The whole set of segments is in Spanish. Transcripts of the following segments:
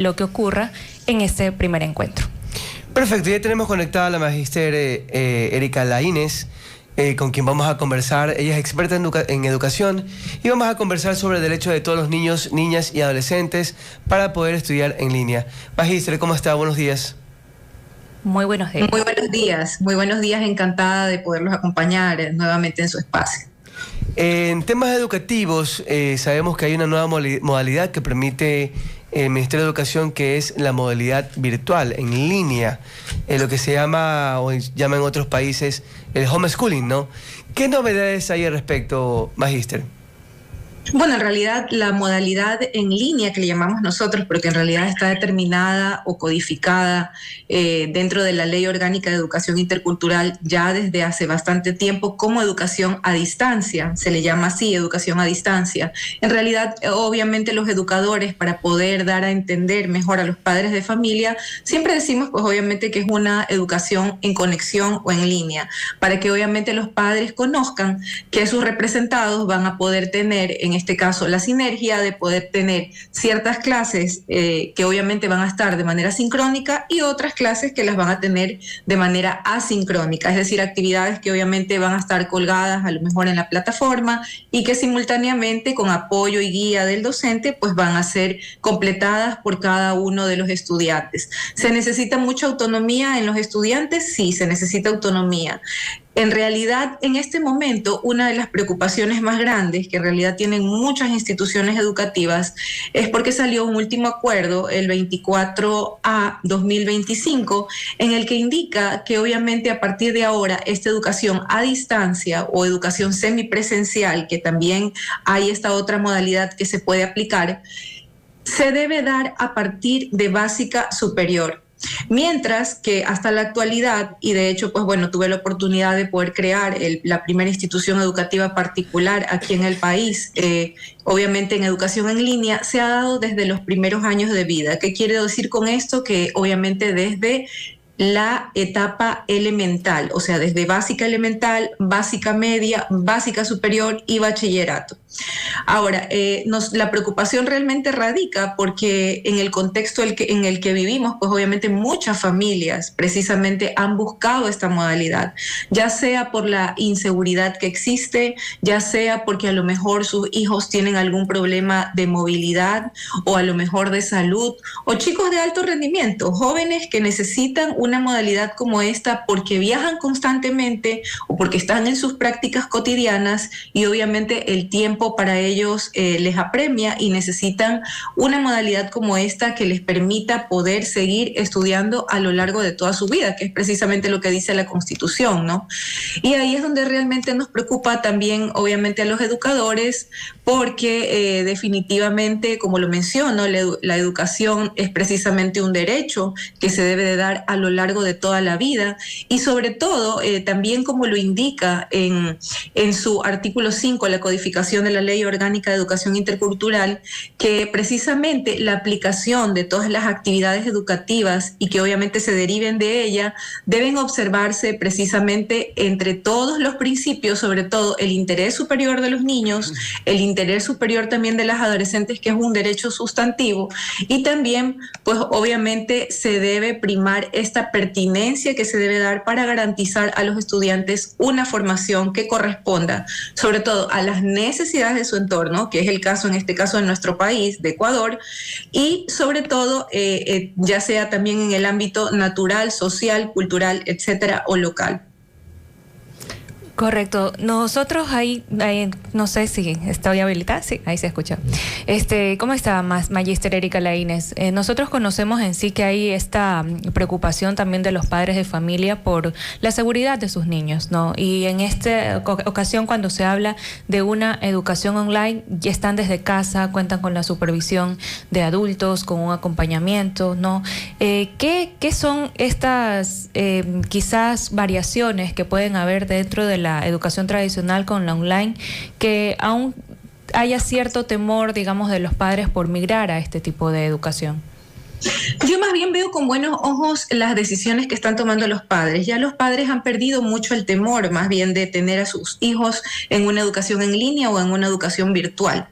lo que ocurra en este primer encuentro. Perfecto, ya tenemos conectada a la magíster Erika Laínez, con quien vamos a conversar. Ella es experta en educación y vamos a conversar sobre el derecho de todos los niños, niñas y adolescentes para poder estudiar en línea. Magíster, ¿cómo está? Buenos días. Muy buenos días. Muy buenos días, encantada de poderlos acompañar nuevamente en su espacio. En temas educativos, sabemos que hay una nueva modalidad que permite el Ministerio de Educación, que es la modalidad virtual, en línea, lo que se llama, o llama en otros países, el homeschooling, ¿no? ¿Qué novedades hay al respecto, magíster? Bueno, en realidad la modalidad en línea que le llamamos nosotros, porque en realidad está determinada o codificada dentro de la Ley Orgánica de Educación Intercultural ya desde hace bastante tiempo como educación a distancia, se le llama así, educación a distancia. En realidad, obviamente los educadores, para poder dar a entender mejor a los padres de familia, siempre decimos pues obviamente que es una educación en conexión o en línea, para que obviamente los padres conozcan que sus representados van a poder tener, en este caso, la sinergia de poder tener ciertas clases que obviamente van a estar de manera sincrónica y otras clases que las van a tener de manera asincrónica, es decir, actividades que obviamente van a estar colgadas a lo mejor en la plataforma y que simultáneamente con apoyo y guía del docente pues van a ser completadas por cada uno de los estudiantes. ¿Se necesita mucha autonomía en los estudiantes? Sí, se necesita autonomía. En realidad, en este momento, una de las preocupaciones más grandes que en realidad tienen muchas instituciones educativas es porque salió un último acuerdo, el 24A/2025, en el que indica que obviamente a partir de ahora esta educación a distancia o educación semipresencial, que también hay esta otra modalidad que se puede aplicar, se debe dar a partir de básica superior. Mientras que hasta la actualidad, y de hecho, pues bueno, tuve la oportunidad de poder crear la primera institución educativa particular aquí en el país, obviamente en educación en línea, se ha dado desde los primeros años de vida. ¿Qué quiere decir con esto? Que obviamente desde la etapa elemental, o sea, desde básica elemental, básica media, básica superior y bachillerato. Ahora, la preocupación realmente radica porque en el contexto en el que vivimos, pues obviamente muchas familias precisamente han buscado esta modalidad, ya sea por la inseguridad que existe, ya sea porque a lo mejor sus hijos tienen algún problema de movilidad o a lo mejor de salud, o chicos de alto rendimiento, jóvenes que necesitan una modalidad como esta porque viajan constantemente o porque están en sus prácticas cotidianas y obviamente el tiempo para ellos les apremia y necesitan una modalidad como esta que les permita poder seguir estudiando a lo largo de toda su vida, que es precisamente lo que dice la Constitución, ¿no? Y ahí es donde realmente nos preocupa también, obviamente, a los educadores, porque definitivamente, como lo menciono, la educación es precisamente un derecho que se debe de dar a lo largo de toda la vida y sobre todo, también como lo indica en su artículo 5, la codificación de la Ley Orgánica de Educación Intercultural, que precisamente la aplicación de todas las actividades educativas y que obviamente se deriven de ella deben observarse precisamente entre todos los principios, sobre todo el interés superior de los niños, el interés superior también de las adolescentes, que es un derecho sustantivo, y también pues obviamente se debe primar esta pertinencia que se debe dar para garantizar a los estudiantes una formación que corresponda sobre todo a las necesidades de su entorno, que es el caso en este caso de nuestro país, de Ecuador, y sobre todo ya sea también en el ámbito natural, social, cultural, etcétera, o local. Correcto. Nosotros ahí no sé si estoy habilitada. Sí, ahí se escucha. ¿Cómo está, magíster Erika Laínez? Nosotros conocemos en sí que hay esta preocupación también de los padres de familia por la seguridad de sus niños, ¿no? Y en esta ocasión, cuando se habla de una educación online, ya están desde casa, cuentan con la supervisión de adultos, con un acompañamiento, ¿no? ¿Qué son estas quizás variaciones que pueden haber dentro de la educación tradicional con la online, que aún haya cierto temor, digamos, de los padres por migrar a este tipo de educación? Yo más bien veo con buenos ojos las decisiones que están tomando los padres. Ya los padres han perdido mucho el temor más bien de tener a sus hijos en una educación en línea o en una educación virtual,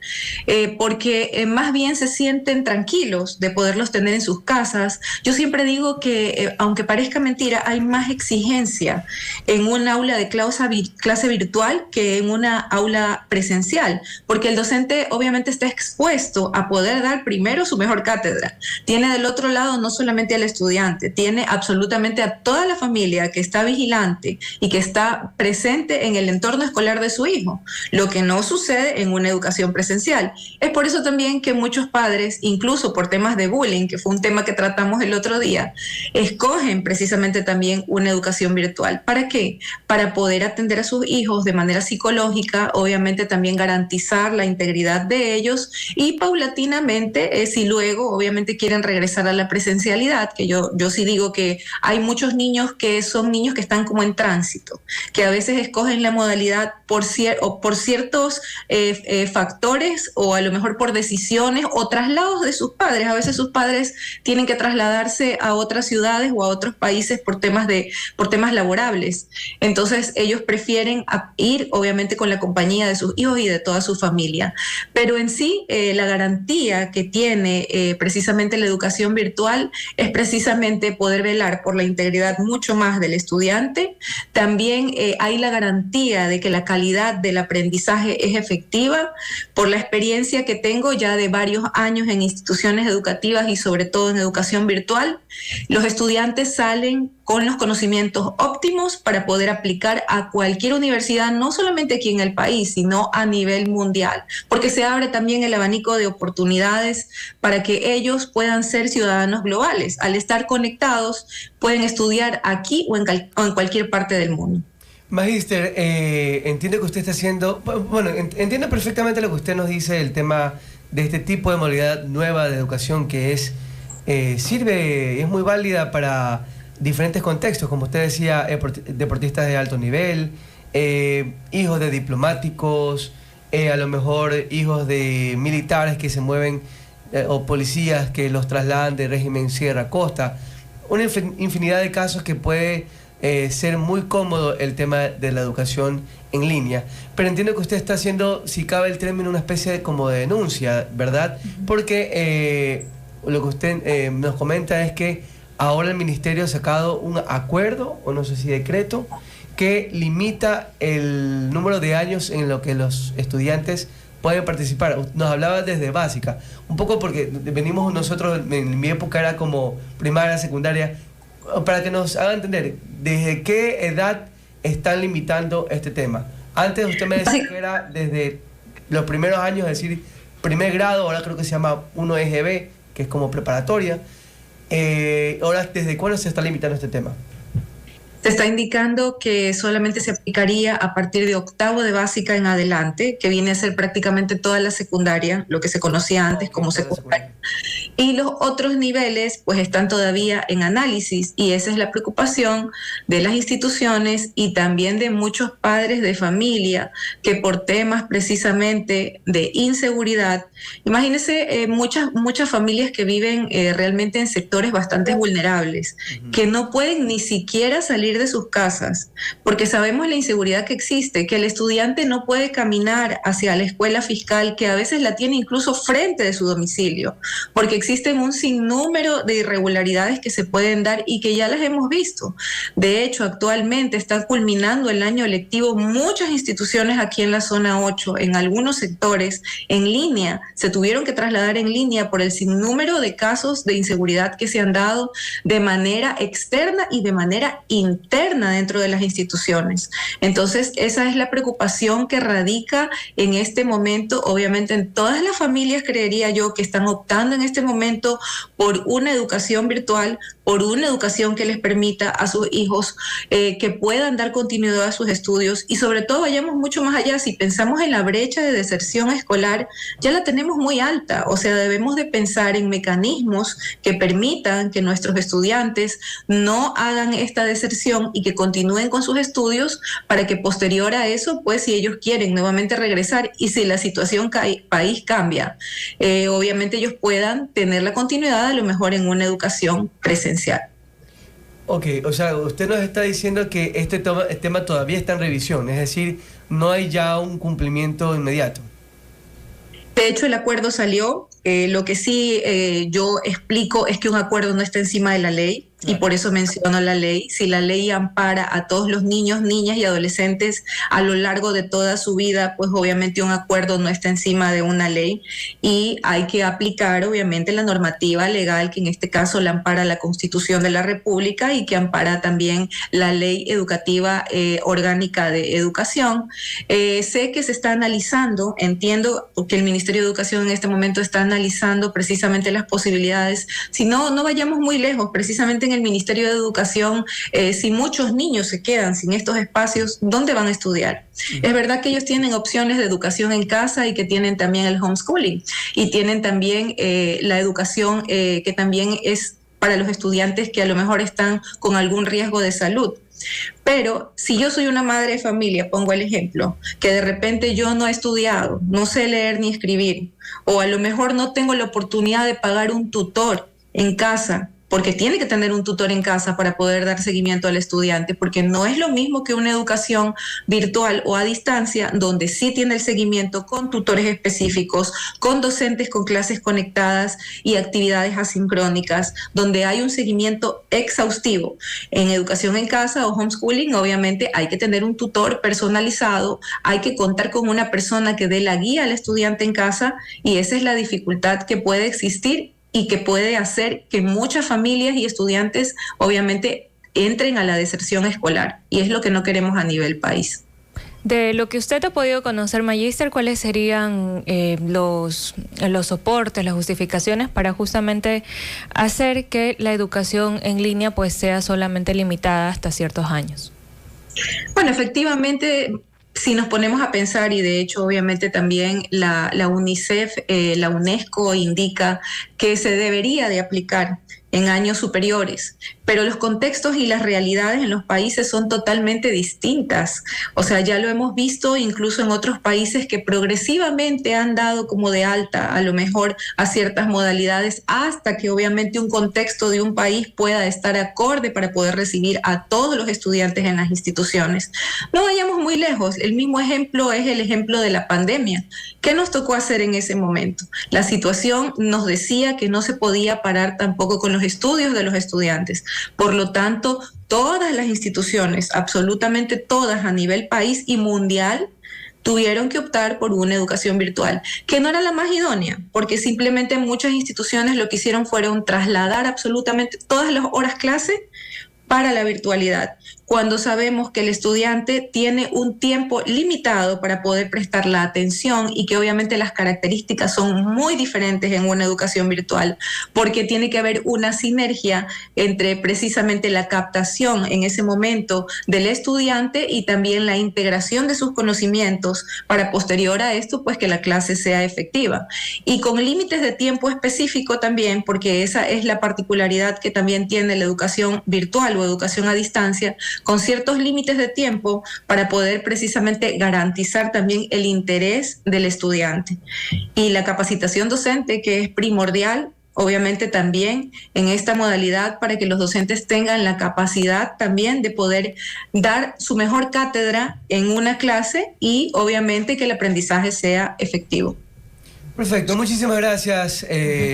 porque más bien se sienten tranquilos de poderlos tener en sus casas. Yo siempre digo que, aunque parezca mentira, hay más exigencia en un aula de clase virtual que en una aula presencial, porque el docente obviamente está expuesto a poder dar primero su mejor cátedra. Tiene del otro lado no solamente al estudiante, tiene absolutamente a toda la familia que está vigilante y que está presente en el entorno escolar de su hijo, lo que no sucede en una educación presencial. Es por eso también que muchos padres, incluso por temas de bullying, que fue un tema que tratamos el otro día, escogen precisamente también una educación virtual. ¿Para qué? Para poder atender a sus hijos de manera psicológica, obviamente también garantizar la integridad de ellos y paulatinamente, si luego obviamente quieren regresar a la presencialidad, que yo sí digo que hay muchos niños que son niños que están como en tránsito, que a veces escogen la modalidad por ciertos factores o a lo mejor por decisiones o traslados de sus padres. A veces sus padres tienen que trasladarse a otras ciudades o a otros países por temas laborables. Entonces ellos prefieren ir obviamente con la compañía de sus hijos y de toda su familia. Pero en sí la garantía que tiene precisamente la educación virtual es precisamente poder velar por la integridad mucho más del estudiante. También hay la garantía de que la calidad del aprendizaje es efectiva. Por la experiencia que tengo ya de varios años en instituciones educativas y sobre todo en educación virtual, los estudiantes salen con los conocimientos óptimos para poder aplicar a cualquier universidad, no solamente aquí en el país, sino a nivel mundial, porque se abre también el abanico de oportunidades para que ellos puedan ser ciudadanos globales. Al estar conectados, pueden estudiar aquí o en cualquier parte del mundo. Magíster, entiendo que usted está haciendo, bueno, entiendo perfectamente lo que usted nos dice del tema de este tipo de modalidad nueva de educación que sirve y es muy válida para diferentes contextos, como usted decía, deportistas de alto nivel, hijos de diplomáticos, a lo mejor hijos de militares que se mueven o policías que los trasladan de régimen Sierra-Costa. Una infinidad de casos que puede ser muy cómodo el tema de la educación en línea. Pero entiendo que usted está haciendo, si cabe el término, una especie de como de denuncia, ¿verdad? Porque lo que usted nos comenta es que ahora el ministerio ha sacado un acuerdo, o no sé si decreto, que limita el número de años en lo que los estudiantes pueden participar. Nos hablaba desde básica, un poco porque venimos nosotros, en mi época era como primaria, secundaria, para que nos haga entender, ¿desde qué edad están limitando este tema? Antes usted me decía que era desde los primeros años, es decir, primer grado, ahora creo que se llama 1 EGB, que es como preparatoria. Ahora, ¿desde cuándo se está limitando este tema? Se está indicando que solamente se aplicaría a partir de octavo de básica en adelante, que viene a ser prácticamente toda la secundaria, lo que se conocía antes como secundaria. Y los otros niveles pues están todavía en análisis y esa es la preocupación de las instituciones y también de muchos padres de familia que por temas precisamente de inseguridad, imagínense muchas familias que viven realmente en sectores bastante vulnerables, que no pueden ni siquiera salir de sus casas, porque sabemos la inseguridad que existe, que el estudiante no puede caminar hacia la escuela fiscal, que a veces la tiene incluso frente de su domicilio, porque existen un sinnúmero de irregularidades que se pueden dar y que ya las hemos visto. De hecho, actualmente está culminando el año lectivo muchas instituciones aquí en la zona 8, en algunos sectores, en línea, se tuvieron que trasladar en línea por el sinnúmero de casos de inseguridad que se han dado de manera externa y de manera interna dentro de las instituciones. Entonces, esa es la preocupación que radica en este momento, obviamente en todas las familias, creería yo, que están optando en este momento por una educación virtual, por una educación que les permita a sus hijos que puedan dar continuidad a sus estudios y sobre todo vayamos mucho más allá. Si pensamos en la brecha de deserción escolar, ya la tenemos tenemos muy alta, o sea, debemos de pensar en mecanismos que permitan que nuestros estudiantes no hagan esta deserción y que continúen con sus estudios para que posterior a eso, pues si ellos quieren nuevamente regresar y si la situación país cambia, obviamente ellos puedan tener la continuidad a lo mejor en una educación presencial. Ok, o sea, usted nos está diciendo que este tema todavía está en revisión, es decir, no hay ya un cumplimiento inmediato. De hecho, el acuerdo salió. Lo que sí yo explico es que un acuerdo no está encima de la ley. Y por eso menciono la ley. Si la ley ampara a todos los niños, niñas y adolescentes a lo largo de toda su vida, pues obviamente un acuerdo no está encima de una ley y hay que aplicar obviamente la normativa legal que en este caso la ampara la Constitución de la República y que ampara también la Ley Educativa Orgánica de Educación. Sé que se está analizando, entiendo que el Ministerio de Educación en este momento está analizando precisamente las posibilidades. Si no, no vayamos muy lejos, precisamente en el Ministerio de Educación, si muchos niños se quedan sin estos espacios, ¿dónde van a estudiar? Es verdad que ellos tienen opciones de educación en casa y que tienen también el homeschooling y tienen también la educación que también es para los estudiantes que a lo mejor están con algún riesgo de salud. Pero si yo soy una madre de familia, pongo el ejemplo, que de repente yo no he estudiado, no sé leer ni escribir, o a lo mejor no tengo la oportunidad de pagar un tutor en casa, porque tiene que tener un tutor en casa para poder dar seguimiento al estudiante, porque no es lo mismo que una educación virtual o a distancia, donde sí tiene el seguimiento con tutores específicos, con docentes con clases conectadas y actividades asincrónicas, donde hay un seguimiento exhaustivo. En educación en casa o homeschooling, obviamente hay que tener un tutor personalizado, hay que contar con una persona que dé la guía al estudiante en casa y esa es la dificultad que puede existir y que puede hacer que muchas familias y estudiantes obviamente entren a la deserción escolar y es lo que no queremos a nivel país. De lo que usted ha podido conocer, Magíster, ¿cuáles serían los soportes, las justificaciones para justamente hacer que la educación en línea pues sea solamente limitada hasta ciertos años? Bueno, efectivamente, si nos ponemos a pensar, y de hecho obviamente también la UNICEF, la UNESCO indica que se debería de aplicar en años superiores, pero los contextos y las realidades en los países son totalmente distintas. O sea, ya lo hemos visto incluso en otros países que progresivamente han dado como de alta a lo mejor a ciertas modalidades hasta que obviamente un contexto de un país pueda estar acorde para poder recibir a todos los estudiantes en las instituciones. No vayamos muy lejos, el mismo ejemplo es el ejemplo de la pandemia. ¿Qué nos tocó hacer en ese momento? La situación nos decía que no se podía parar tampoco con los estudios de los estudiantes. Por lo tanto, todas las instituciones, absolutamente todas a nivel país y mundial, tuvieron que optar por una educación virtual, que no era la más idónea, porque simplemente muchas instituciones lo que hicieron fueron trasladar absolutamente todas las horas clase para la virtualidad, cuando sabemos que el estudiante tiene un tiempo limitado para poder prestar la atención y que obviamente las características son muy diferentes en una educación virtual, porque tiene que haber una sinergia entre precisamente la captación en ese momento del estudiante y también la integración de sus conocimientos para posterior a esto, pues que la clase sea efectiva. Y con límites de tiempo específico también, porque esa es la particularidad que también tiene la educación virtual o educación a distancia, con ciertos límites de tiempo para poder precisamente garantizar también el interés del estudiante. Y la capacitación docente, que es primordial, obviamente también en esta modalidad para que los docentes tengan la capacidad también de poder dar su mejor cátedra en una clase y obviamente que el aprendizaje sea efectivo. Perfecto, muchísimas gracias,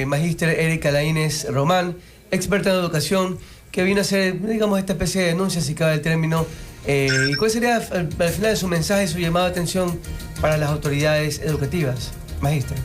Magíster Erika Laínez Román, experta en educación, que vino a hacer, digamos, esta especie de denuncia, si cabe el término. ¿Y cuál sería al final de su mensaje, su llamado de atención para las autoridades educativas, Magíster?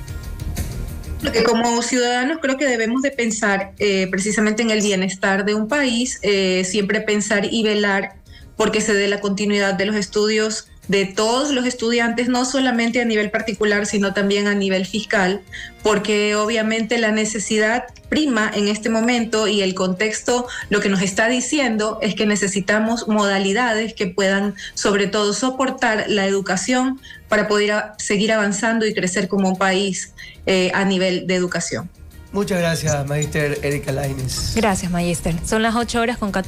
Porque como ciudadanos creo que debemos de pensar precisamente en el bienestar de un país, siempre pensar y velar porque se dé la continuidad de los estudios de todos los estudiantes, no solamente a nivel particular, sino también a nivel fiscal, porque obviamente la necesidad prima en este momento y el contexto lo que nos está diciendo es que necesitamos modalidades que puedan sobre todo soportar la educación para poder seguir avanzando y crecer como un país a nivel de educación. Muchas gracias, Magíster Erika Lainez. Gracias, Magíster. Son las 8:14.